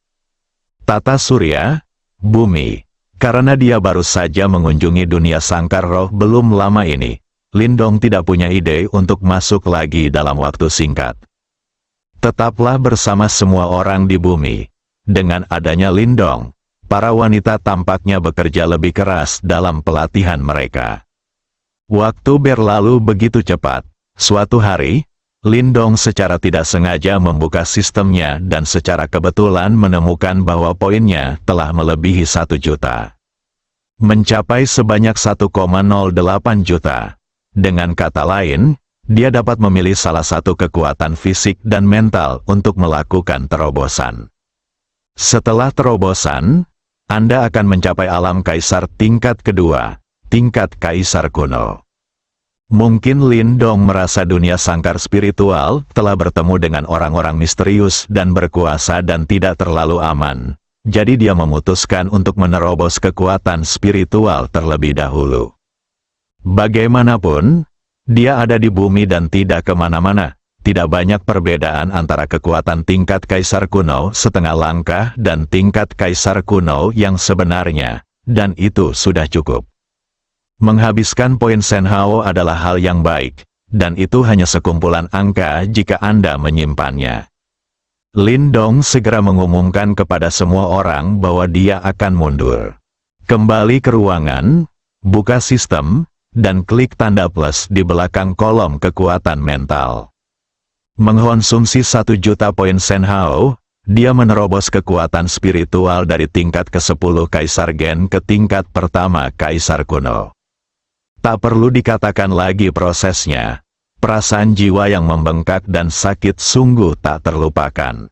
Tata surya, bumi. Karena dia baru saja mengunjungi dunia sangkar roh belum lama ini, Lindong tidak punya ide untuk masuk lagi dalam waktu singkat. Tetaplah bersama semua orang di bumi. Dengan adanya Lindong, para wanita tampaknya bekerja lebih keras dalam pelatihan mereka. Waktu berlalu begitu cepat. Suatu hari, Lindong secara tidak sengaja membuka sistemnya dan secara kebetulan menemukan bahwa poinnya telah melebihi 1 juta. Mencapai sebanyak 1,08 juta. Dengan kata lain, dia dapat memilih salah satu kekuatan fisik dan mental untuk melakukan terobosan. Setelah terobosan, Anda akan mencapai alam kaisar tingkat kedua, tingkat kaisar kuno. Mungkin Lindong merasa dunia sangkar spiritual telah bertemu dengan orang-orang misterius dan berkuasa dan tidak terlalu aman. Jadi dia memutuskan untuk menerobos kekuatan spiritual terlebih dahulu. Bagaimanapun, dia ada di bumi dan tidak kemana-mana. Tidak banyak perbedaan antara kekuatan tingkat kaisar kuno setengah langkah dan tingkat kaisar kuno yang sebenarnya, dan itu sudah cukup. Menghabiskan poin Senhao adalah hal yang baik, dan itu hanya sekumpulan angka jika Anda menyimpannya. Lindong segera mengumumkan kepada semua orang bahwa dia akan mundur. Kembali ke ruangan, buka sistem, dan klik tanda plus di belakang kolom kekuatan mental. Mengkonsumsi 1 juta poin Senhao, dia menerobos kekuatan spiritual dari tingkat ke-10 Kaisar Gen ke tingkat pertama Kaisar kuno. Tak perlu dikatakan lagi prosesnya, perasaan jiwa yang membengkak dan sakit sungguh tak terlupakan.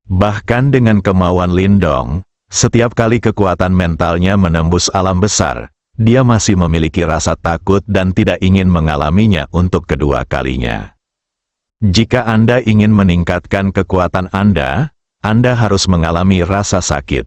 Bahkan dengan kemauan Lindong, setiap kali kekuatan mentalnya menembus alam besar, dia masih memiliki rasa takut dan tidak ingin mengalaminya untuk kedua kalinya. Jika Anda ingin meningkatkan kekuatan Anda harus mengalami rasa sakit.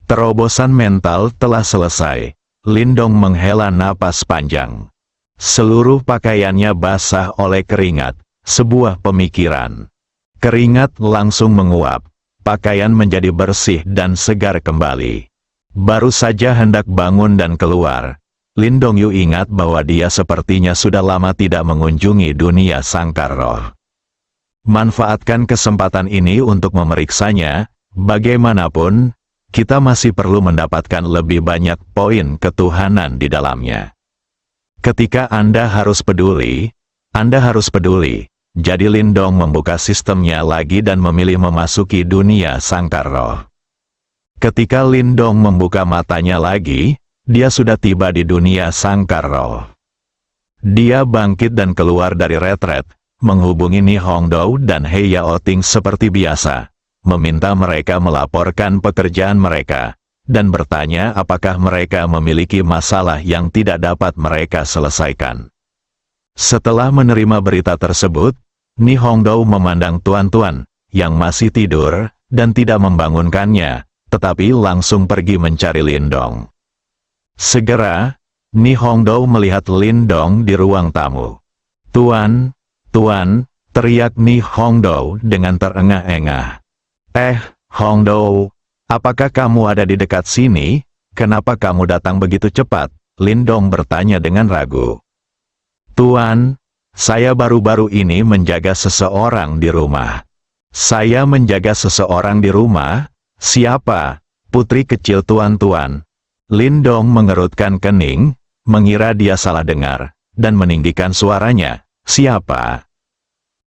Terobosan mental telah selesai. Lindong menghela napas panjang. Seluruh pakaiannya basah oleh keringat, sebuah pemikiran. Keringat langsung menguap, pakaian menjadi bersih dan segar kembali. Baru saja hendak bangun dan keluar, Lindong Yu ingat bahwa dia sepertinya sudah lama tidak mengunjungi dunia sangkar roh. Manfaatkan kesempatan ini untuk memeriksanya, bagaimanapun, kita masih perlu mendapatkan lebih banyak poin ketuhanan di dalamnya. Ketika Anda harus peduli, jadi Lindong membuka sistemnya lagi dan memilih memasuki dunia sangkar roh. Ketika Lindong membuka matanya lagi, dia sudah tiba di dunia sangkar roh. Dia bangkit dan keluar dari retret, menghubungi Ni Hongdou dan He Yaoting seperti biasa, meminta mereka melaporkan pekerjaan mereka, dan bertanya apakah mereka memiliki masalah yang tidak dapat mereka selesaikan. Setelah menerima berita tersebut, Ni Hongdou memandang tuan-tuan, yang masih tidur, dan tidak membangunkannya, tetapi langsung pergi mencari Lindong. Segera, Ni Hongdou melihat Lindong di ruang tamu. "Tuan, Tuan," teriak Ni Hongdou dengan terengah-engah. Hongdou, apakah kamu ada di dekat sini? Kenapa kamu datang begitu cepat?" Lindong bertanya dengan ragu. "Tuan, saya baru-baru ini menjaga seseorang di rumah." "Saya menjaga seseorang di rumah? Siapa?" "Putri kecil tuan-tuan." Lindong mengerutkan kening, mengira dia salah dengar, dan meninggikan suaranya. "Siapa?"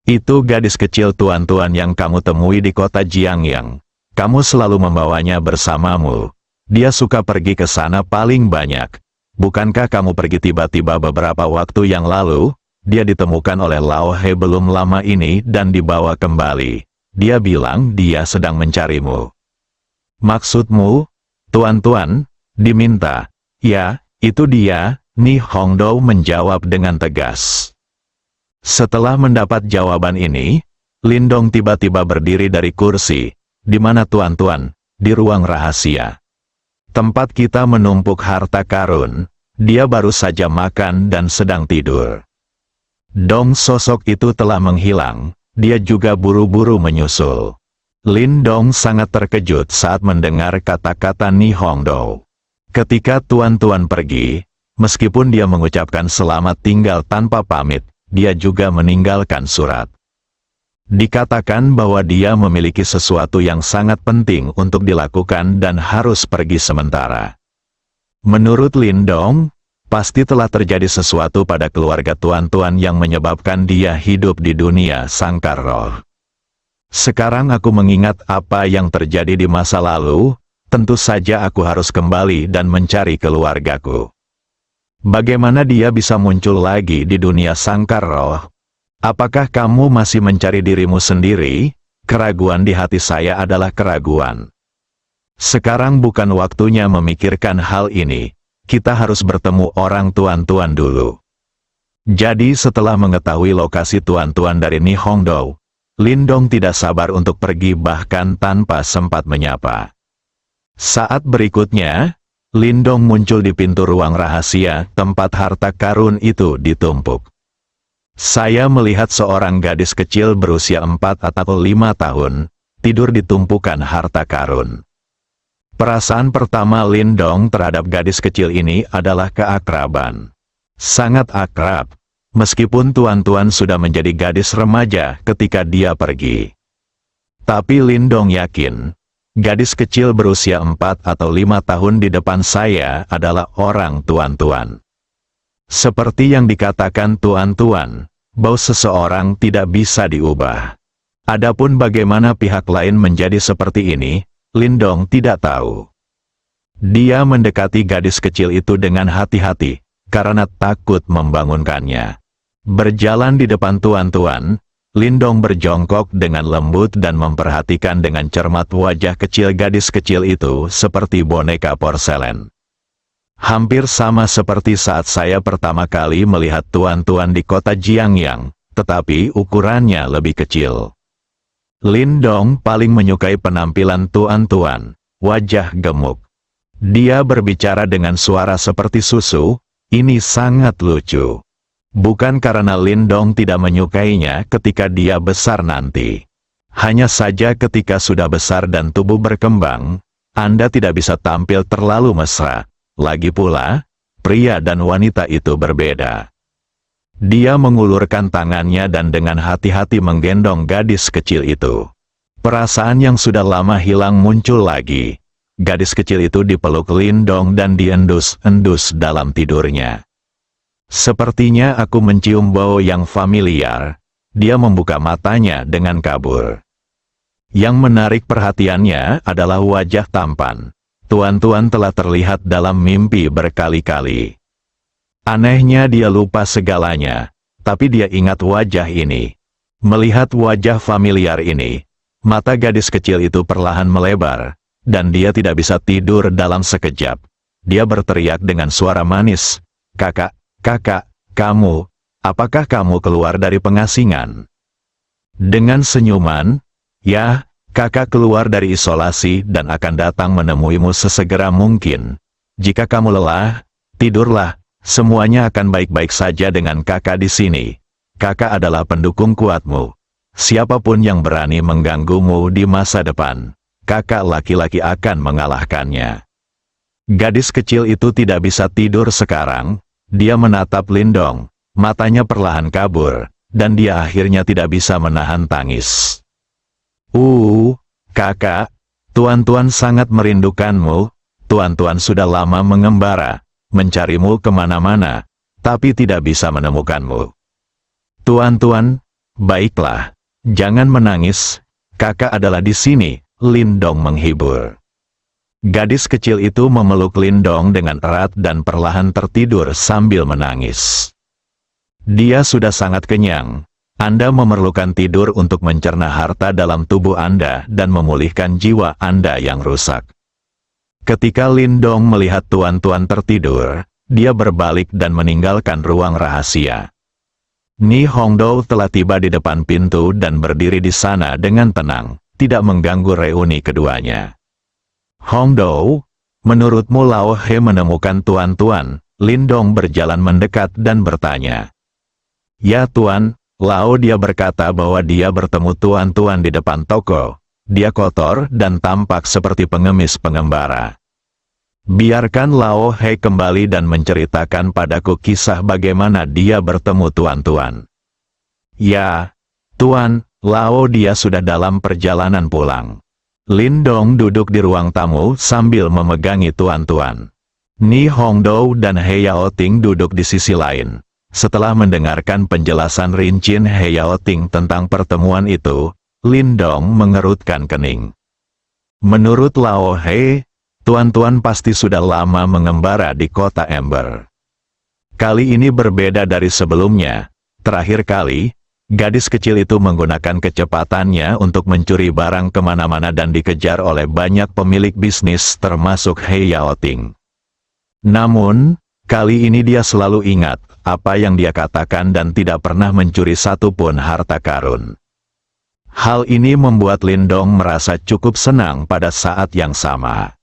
"Itu gadis kecil tuan-tuan yang kamu temui di kota Jiangyang. Kamu selalu membawanya bersamamu. Dia suka pergi ke sana paling banyak. Bukankah kamu pergi tiba-tiba beberapa waktu yang lalu? Dia ditemukan oleh Lao He belum lama ini dan dibawa kembali. Dia bilang dia sedang mencarimu." "Maksudmu, tuan-tuan, diminta?" "Ya, itu dia," Ni Hongdou menjawab dengan tegas. Setelah mendapat jawaban ini, Lindong tiba-tiba berdiri dari kursi. "Di mana tuan-tuan?" "Di ruang rahasia. Tempat kita menumpuk harta karun. Dia baru saja makan dan sedang tidur." Dong sosok itu telah menghilang, dia juga buru-buru menyusul. Lindong sangat terkejut saat mendengar kata-kata Ni Hongdou. Ketika tuan-tuan pergi, meskipun dia mengucapkan selamat tinggal tanpa pamit, dia juga meninggalkan surat. Dikatakan bahwa dia memiliki sesuatu yang sangat penting untuk dilakukan dan harus pergi sementara. Menurut Lindong, pasti telah terjadi sesuatu pada keluarga tuan-tuan yang menyebabkan dia hidup di dunia sangkar roh. Sekarang aku mengingat apa yang terjadi di masa lalu, tentu saja aku harus kembali dan mencari keluargaku. Bagaimana dia bisa muncul lagi di dunia sangkar roh? Apakah kamu masih mencari dirimu sendiri? Keraguan di hati saya adalah keraguan. Sekarang bukan waktunya memikirkan hal ini. Kita harus bertemu orang tuan-tuan dulu. Jadi setelah mengetahui lokasi tuan-tuan dari Ni Hongdou, Lindong tidak sabar untuk pergi bahkan tanpa sempat menyapa. Saat berikutnya, Lindong muncul di pintu ruang rahasia tempat harta karun itu ditumpuk. "Saya melihat seorang gadis kecil berusia 4 atau 5 tahun, tidur di tumpukan harta karun." Perasaan pertama Lindong terhadap gadis kecil ini adalah keakraban. Sangat akrab, meskipun tuan-tuan sudah menjadi gadis remaja ketika dia pergi. Tapi Lindong yakin, gadis kecil berusia 4 atau 5 tahun di depan saya adalah orang tuan-tuan. Seperti yang dikatakan tuan-tuan, Bau seseorang tidak bisa diubah. Adapun bagaimana pihak lain menjadi seperti ini, Lindong tidak tahu. Dia mendekati gadis kecil itu dengan hati-hati, karena takut membangunkannya. Berjalan di depan tuan-tuan, Lindong berjongkok dengan lembut dan memperhatikan dengan cermat wajah kecil gadis kecil itu seperti boneka porselen. Hampir sama seperti saat saya pertama kali melihat tuan-tuan di kota Jiangyang, tetapi ukurannya lebih kecil. Lindong paling menyukai penampilan tuan-tuan, wajah gemuk. Dia berbicara dengan suara seperti susu, ini sangat lucu. Bukan karena Lindong tidak menyukainya ketika dia besar nanti. Hanya saja ketika sudah besar dan tubuh berkembang, Anda tidak bisa tampil terlalu mesra. Lagi pula, pria dan wanita itu berbeda. Dia mengulurkan tangannya dan dengan hati-hati menggendong gadis kecil itu. Perasaan yang sudah lama hilang muncul lagi. Gadis kecil itu dipeluk Lindong dan diendus-endus dalam tidurnya. Sepertinya aku mencium bau yang familiar. Dia membuka matanya dengan kabur. Yang menarik perhatiannya adalah wajah tampan. Tuan-tuan telah terlihat dalam mimpi berkali-kali. Anehnya dia lupa segalanya, tapi dia ingat wajah ini. Melihat wajah familiar ini, mata gadis kecil itu perlahan melebar, dan dia tidak bisa tidur dalam sekejap. Dia berteriak dengan suara manis, "Kakak, kakak, kamu, apakah kamu keluar dari pengasingan?" Dengan senyuman, "Ya, kakak keluar dari isolasi dan akan datang menemuimu sesegera mungkin. Jika kamu lelah, tidurlah, semuanya akan baik-baik saja dengan kakak di sini. Kakak adalah pendukung kuatmu. Siapapun yang berani mengganggumu di masa depan, kakak laki-laki akan mengalahkannya." Gadis kecil itu tidak bisa tidur sekarang. Dia menatap Lindong, matanya perlahan kabur, dan dia akhirnya tidak bisa menahan tangis. Kakak, tuan-tuan sangat merindukanmu. Tuan-tuan sudah lama mengembara, mencarimu kemana-mana, tapi tidak bisa menemukanmu. Tuan-tuan, baiklah, jangan menangis, kakak adalah di sini, Lindong menghibur. Gadis kecil itu memeluk Lindong dengan erat dan perlahan tertidur sambil menangis. Dia sudah sangat kenyang. Anda memerlukan tidur untuk mencerna harta dalam tubuh Anda dan memulihkan jiwa Anda yang rusak. Ketika Lindong melihat tuan-tuan tertidur, dia berbalik dan meninggalkan ruang rahasia. Ni Hongdou telah tiba di depan pintu dan berdiri di sana dengan tenang, tidak mengganggu reuni keduanya. "Hongdou, menurutmu Lao He menemukan tuan-tuan?" Lindong berjalan mendekat dan bertanya. "Ya tuan, Lao dia berkata bahwa dia bertemu tuan-tuan di depan toko. Dia kotor dan tampak seperti pengemis pengembara. Biarkan Lao He kembali dan menceritakan padaku kisah bagaimana dia bertemu tuan-tuan." "Ya, tuan, Lao dia sudah dalam perjalanan pulang." Lindong duduk di ruang tamu sambil memegangi tuan-tuan. Ni Hongdou dan He Yaoting duduk di sisi lain. Setelah mendengarkan penjelasan rinci He Yaoting tentang pertemuan itu, Lindong mengerutkan kening. Menurut Lao He, tuan-tuan pasti sudah lama mengembara di kota Ember. Kali ini berbeda dari sebelumnya. Terakhir kali, gadis kecil itu menggunakan kecepatannya untuk mencuri barang kemana-mana dan dikejar oleh banyak pemilik bisnis termasuk He Yaoting. Namun, kali ini dia selalu ingat apa yang dia katakan dan tidak pernah mencuri satupun harta karun. Hal ini membuat Lindong merasa cukup senang pada saat yang sama.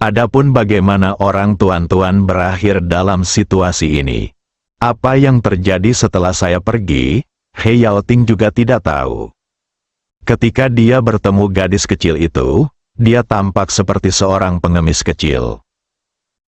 Adapun bagaimana orang tuan-tuan berakhir dalam situasi ini, apa yang terjadi setelah saya pergi, He Yaoting juga tidak tahu. Ketika dia bertemu gadis kecil itu, dia tampak seperti seorang pengemis kecil.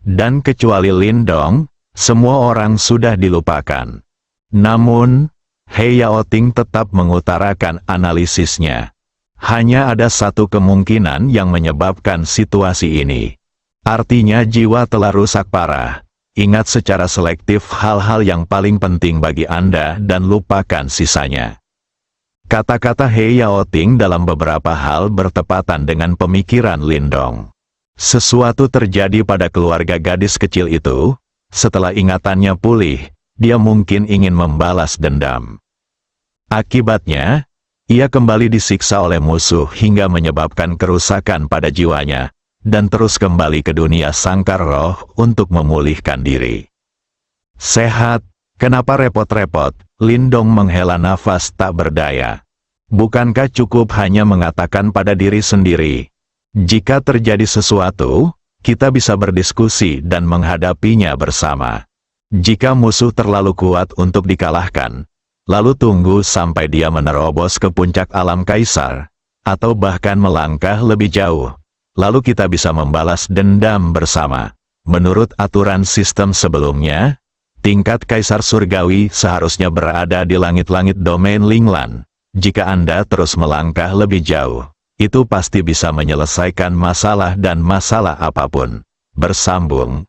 Dan kecuali Lindong, semua orang sudah dilupakan. Namun, He Yaoting tetap mengutarakan analisisnya. Hanya ada satu kemungkinan yang menyebabkan situasi ini. Artinya jiwa telah rusak parah. Ingat secara selektif hal-hal yang paling penting bagi Anda dan lupakan sisanya. Kata-kata He Yaoting dalam beberapa hal bertepatan dengan pemikiran Lindong. Sesuatu terjadi pada keluarga gadis kecil itu, setelah ingatannya pulih, dia mungkin ingin membalas dendam. Akibatnya, ia kembali disiksa oleh musuh hingga menyebabkan kerusakan pada jiwanya, dan terus kembali ke dunia sangkar roh untuk memulihkan diri. Sehat, kenapa repot-repot? Lindong menghela nafas tak berdaya. Bukankah cukup hanya mengatakan pada diri sendiri, jika terjadi sesuatu, kita bisa berdiskusi dan menghadapinya bersama. Jika musuh terlalu kuat untuk dikalahkan, lalu tunggu sampai dia menerobos ke puncak alam kaisar, atau bahkan melangkah lebih jauh, lalu kita bisa membalas dendam bersama. Menurut aturan sistem sebelumnya, tingkat kaisar surgawi seharusnya berada di langit-langit domain Linglan. Jika Anda terus melangkah lebih jauh, itu pasti bisa menyelesaikan masalah dan masalah apapun. Bersambung.